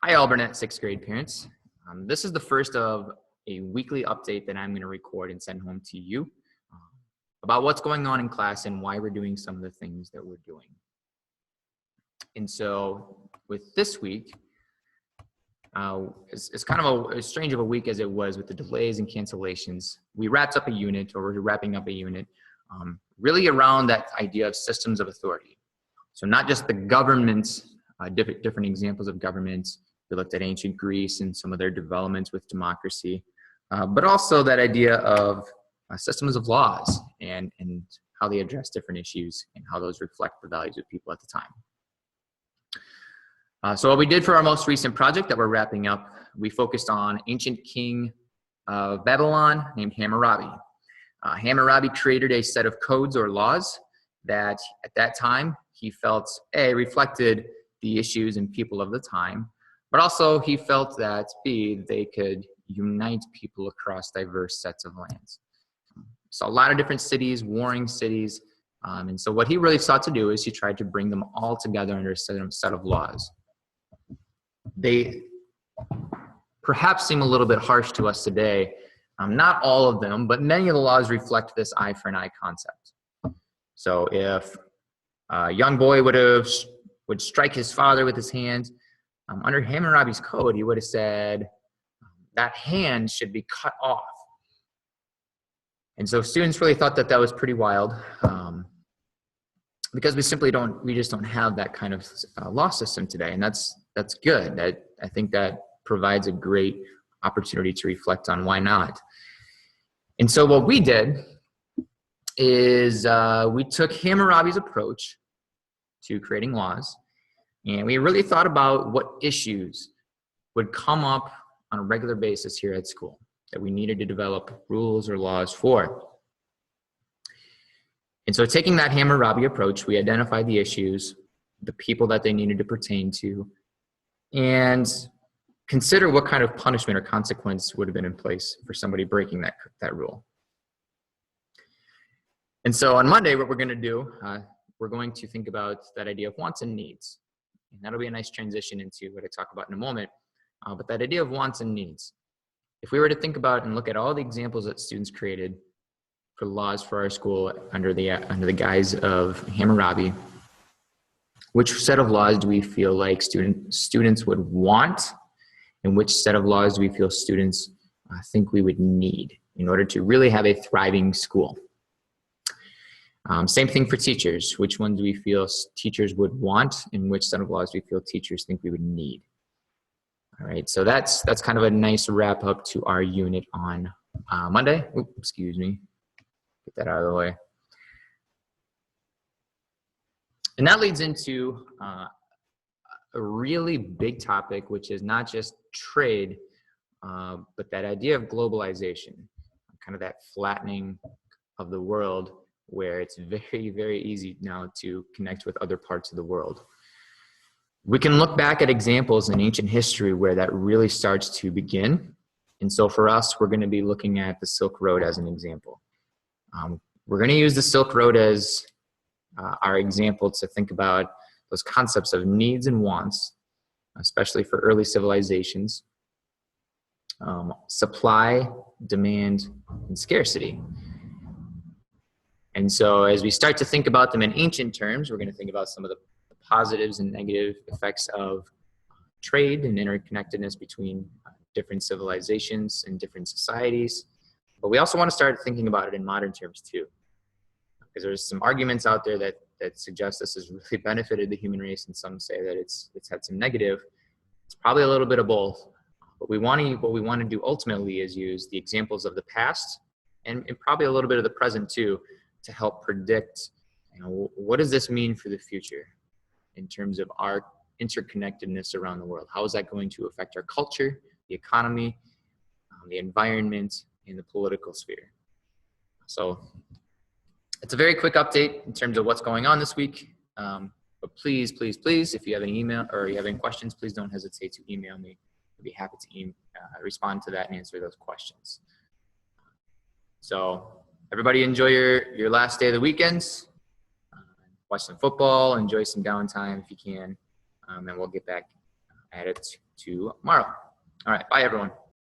Hi, Alburnett sixth grade parents. This is the first of a weekly update that I'm going to record and send home to you about what's going on in class and why we're doing some of the things that we're doing. And so with this week, it's kind of as strange of a week as it was with the delays and cancellations. We wrapped up a unit, or we're wrapping up a unit, really around that idea of systems of authority. So not just the government, different examples of governments. We looked at ancient Greece and some of their developments with democracy, but also that idea of systems of laws and how they address different issues and how those reflect the values of people at the time. So what we did for our most recent project that we're wrapping up, we focused on ancient king of Babylon named Hammurabi. Hammurabi created a set of codes or laws that at that time he felt reflected the issues and people of the time, but also he felt that they could unite people across diverse sets of lands. So a lot of different cities, warring cities, and so what he really sought to do is he tried to bring them all together under a set of laws. They perhaps seem a little bit harsh to us today. Not all of them, but many of the laws reflect this eye for an eye concept. So if a young boy would strike his father with his hand, under Hammurabi's code, he would have said that hand should be cut off. And so students really thought that that was pretty wild, because we just don't have that kind of law system today, and that's good. I think that provides a great opportunity to reflect on why not. And so what we did is we took Hammurabi's approach to creating laws, and we really thought about what issues would come up on a regular basis here at school that we needed to develop rules or laws for. And so taking that Hammurabi approach, we identified the issues, the people that they needed to pertain to, and consider what kind of punishment or consequence would have been in place for somebody breaking that rule. And so on Monday, what we're going to do, we're going to think about that idea of wants and needs. And that'll be a nice transition into what I talk about in a moment. But that idea of wants and needs. If we were to think about and look at all the examples that students created for laws for our school under the guise of Hammurabi, which set of laws do we feel like students would want, and which set of laws do we feel students think we would need in order to really have a thriving school? Same thing for teachers. Which ones do we feel teachers would want, and which set of laws do we feel teachers think we would need? All right, so that's kind of a nice wrap up to our unit on Monday. Oops, excuse me. Get that out of the way. And that leads into a really big topic, which is not just trade, but that idea of globalization, kind of that flattening of the world, where it's very, very easy now to connect with other parts of the world. We can look back at examples in ancient history where that really starts to begin. And so for us, we're going to be looking at the Silk Road as an example. We're going to use the Silk Road as our example to think about those concepts of needs and wants, especially for early civilizations, supply, demand, and scarcity. And so as we start to think about them in ancient terms, we're going to think about some of the positives and negative effects of trade and interconnectedness between different civilizations and different societies. But we also want to start thinking about it in modern terms too, because there's some arguments out there that suggest this has really benefited the human race, and some say that it's had some negative. It's probably a little bit of both. But what we want to do ultimately is use the examples of the past and probably a little bit of the present too, to help predict, what does this mean for the future in terms of our interconnectedness around the world? How is that going to affect our culture, the economy, the environment, and the political sphere? So it's a very quick update in terms of what's going on this week. But please, please, please, if you have any email or you have any questions, please don't hesitate to email me. I'd be happy to respond to that and answer those questions. So everybody enjoy your last day of the weekends. Watch some football, enjoy some downtime if you can, and we'll get back add it tomorrow. All right, bye everyone.